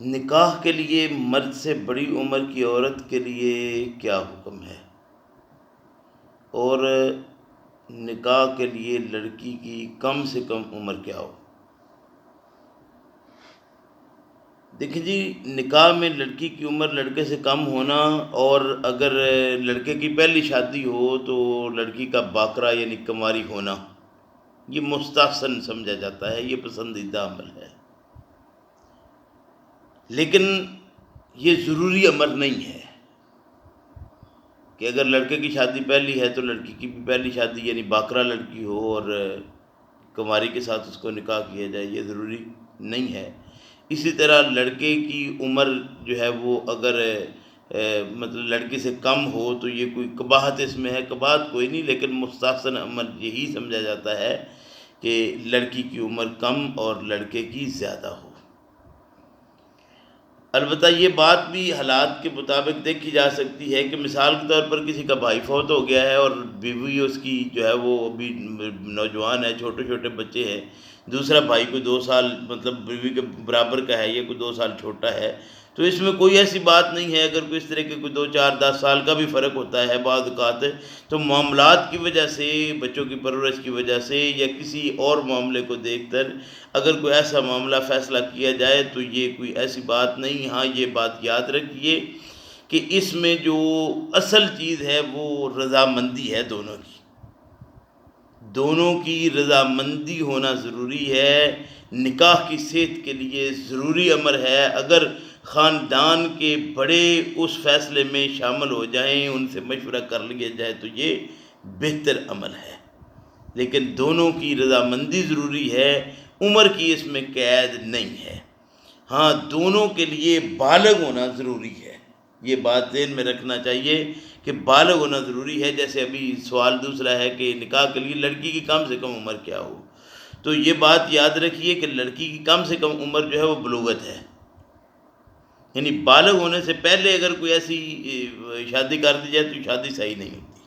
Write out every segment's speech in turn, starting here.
نکاح کے لیے مرد سے بڑی عمر کی عورت کے لیے کیا حکم ہے، اور نکاح کے لیے لڑکی کی کم سے کم عمر کیا ہو؟ دیکھیں جی، نکاح میں لڑکی کی عمر لڑکے سے کم ہونا، اور اگر لڑکے کی پہلی شادی ہو تو لڑکی کا باکرہ یعنی کنواری ہونا، یہ مستحسن سمجھا جاتا ہے، یہ پسندیدہ عمل ہے، لیکن یہ ضروری امر نہیں ہے کہ اگر لڑکے کی شادی پہلی ہے تو لڑکی کی بھی پہلی شادی یعنی باکرہ لڑکی ہو اور کنواری کے ساتھ اس کو نکاح کیا جائے، یہ ضروری نہیں ہے۔ اسی طرح لڑکے کی عمر جو ہے وہ اگر مطلب لڑکی سے کم ہو تو یہ کوئی قباحت اس میں ہے، قباحت کوئی نہیں، لیکن مستحسن عمل یہی سمجھا جاتا ہے کہ لڑکی کی عمر کم اور لڑکے کی زیادہ ہو۔ البتہ یہ بات بھی حالات کے مطابق دیکھی جا سکتی ہے کہ مثال کے طور پر کسی کا بھائی فوت ہو گیا ہے اور بیوی اس کی جو ہے وہ ابھی نوجوان ہے، چھوٹے چھوٹے بچے ہیں، دوسرا بھائی کوئی 2 سال مطلب بیوی کے برابر کا ہے، یہ کوئی 2 سال چھوٹا ہے، تو اس میں کوئی ایسی بات نہیں ہے۔ اگر کوئی اس طرح کے کوئی 2 4 10 سال کا بھی فرق ہوتا ہے بعض اوقات، تو معاملات کی وجہ سے، بچوں کی پرورش کی وجہ سے یا کسی اور معاملے کو دیکھ کر اگر کوئی ایسا معاملہ فیصلہ کیا جائے تو یہ کوئی ایسی بات نہیں۔ ہاں، یہ بات یاد رکھیے کہ اس میں جو اصل چیز ہے وہ رضامندی ہے، دونوں کی رضامندی ہونا ضروری ہے، نکاح کی صحت کے لیے ضروری امر ہے۔ اگر خاندان کے بڑے اس فیصلے میں شامل ہو جائیں، ان سے مشورہ کر لیا جائے تو یہ بہتر عمل ہے، لیکن دونوں کی رضامندی ضروری ہے، عمر کی اس میں قید نہیں ہے۔ ہاں، دونوں کے لیے بالغ ہونا ضروری ہے، یہ بات ذہن میں رکھنا چاہیے کہ بالغ ہونا ضروری ہے۔ جیسے ابھی سوال دوسرا ہے کہ نکاح کے لیے لڑکی کی کم سے کم عمر کیا ہو، تو یہ بات یاد رکھیے کہ لڑکی کی کم سے کم عمر جو ہے وہ بلوغت ہے، یعنی بالغ ہونے سے پہلے اگر کوئی ایسی شادی کر دی جائے تو شادی صحیح نہیں ہوتی۔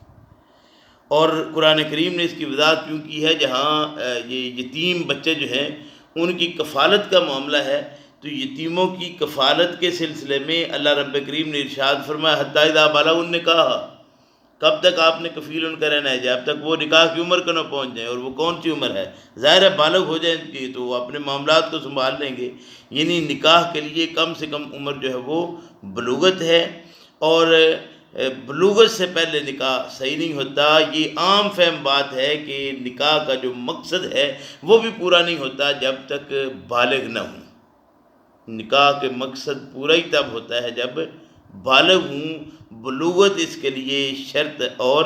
اور قرآن کریم نے اس کی وضاحت کیوں کی ہے؟ جہاں یہ یتیم بچے جو ہیں ان کی کفالت کا معاملہ ہے، تو یتیموں کی کفالت کے سلسلے میں اللہ رب کریم نے ارشاد فرمایا حتی اذا بلغوا النکاح، کب تک آپ نے کفیل ان کا رہنا ہے؟ جب تک وہ نکاح کی عمر کو نہ پہنچ جائیں، اور وہ کون سی عمر ہے؟ ظاہر ہے بالغ ہو جائیں گے تو وہ اپنے معاملات کو سنبھال لیں گے، یعنی نکاح کے لیے کم سے کم عمر جو ہے وہ بلوغت ہے، اور بلوغت سے پہلے نکاح صحیح نہیں ہوتا۔ یہ عام فہم بات ہے کہ نکاح کا جو مقصد ہے وہ بھی پورا نہیں ہوتا جب تک بالغ نہ ہوں۔ نکاح کے مقصد پورا ہی تب ہوتا ہے جب بالغ ہوں، بلوغت اس کے لیے شرط اور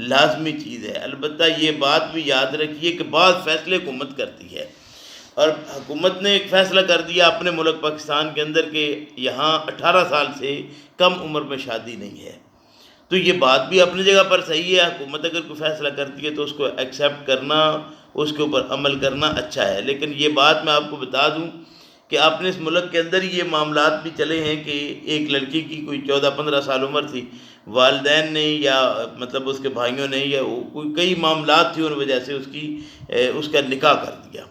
لازمی چیز ہے۔ البتہ یہ بات بھی یاد رکھیے کہ بعض فیصلے حکومت کرتی ہے، اور حکومت نے ایک فیصلہ کر دیا اپنے ملک پاکستان کے اندر کہ یہاں 18 سال سے کم عمر میں شادی نہیں ہے، تو یہ بات بھی اپنی جگہ پر صحیح ہے۔ حکومت اگر کوئی فیصلہ کرتی ہے تو اس کو ایکسیپٹ کرنا، اس کے اوپر عمل کرنا اچھا ہے، لیکن یہ بات میں آپ کو بتا دوں کہ اپنے اس ملک کے اندر یہ معاملات بھی چلے ہیں کہ ایک لڑکی کی کوئی 14-15 سال عمر تھی، والدین نے یا مطلب اس کے بھائیوں نے یا کوئی کئی معاملات تھی، ان وجہ سے اس کا نکاح کر دیا۔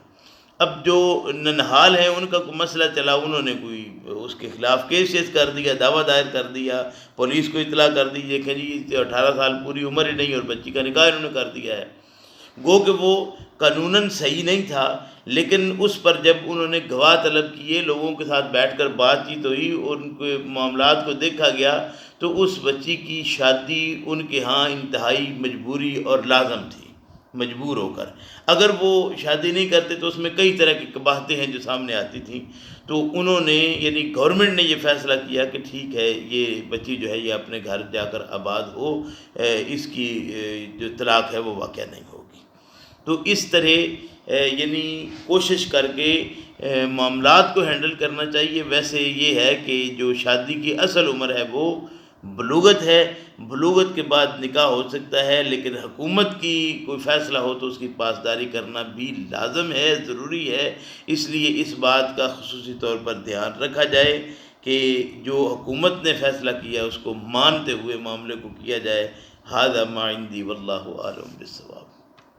اب جو ننہال ہیں ان کا کوئی مسئلہ چلا، انہوں نے کوئی اس کے خلاف کیس کر دیا، دعویٰ دائر کر دیا، پولیس کو اطلاع کر دی، دیکھیں جی 18 سال پوری عمر ہی نہیں اور بچی کا نکاح انہوں نے کر دیا ہے۔ گو کہ وہ قانوناً صحیح نہیں تھا، لیکن اس پر جب انہوں نے گواہ طلب کیے، لوگوں کے ساتھ بیٹھ کر بات چیت ہوئی اور ان کے معاملات کو دیکھا گیا، تو اس بچی کی شادی ان کے ہاں انتہائی مجبوری اور لازم تھی، مجبور ہو کر۔ اگر وہ شادی نہیں کرتے تو اس میں کئی طرح کی قباحتیں ہیں جو سامنے آتی تھیں، تو انہوں نے یعنی گورنمنٹ نے یہ فیصلہ کیا کہ ٹھیک ہے، یہ بچی جو ہے یہ اپنے گھر جا کر آباد ہو، اس کی جو طلاق ہے وہ واقع نہیں ہوگی۔ تو اس طرح یعنی کوشش کر کے معاملات کو ہینڈل کرنا چاہیے۔ ویسے یہ ہے کہ جو شادی کی اصل عمر ہے وہ بلوغت ہے، بلوغت کے بعد نکاح ہو سکتا ہے، لیکن حکومت کی کوئی فیصلہ ہو تو اس کی پاسداری کرنا بھی لازم ہے، ضروری ہے۔ اس لیے اس بات کا خصوصی طور پر دھیان رکھا جائے کہ جو حکومت نے فیصلہ کیا اس کو مانتے ہوئے معاملے کو کیا جائے۔ ھذا ما عندی واللہ اعلم بالصواب۔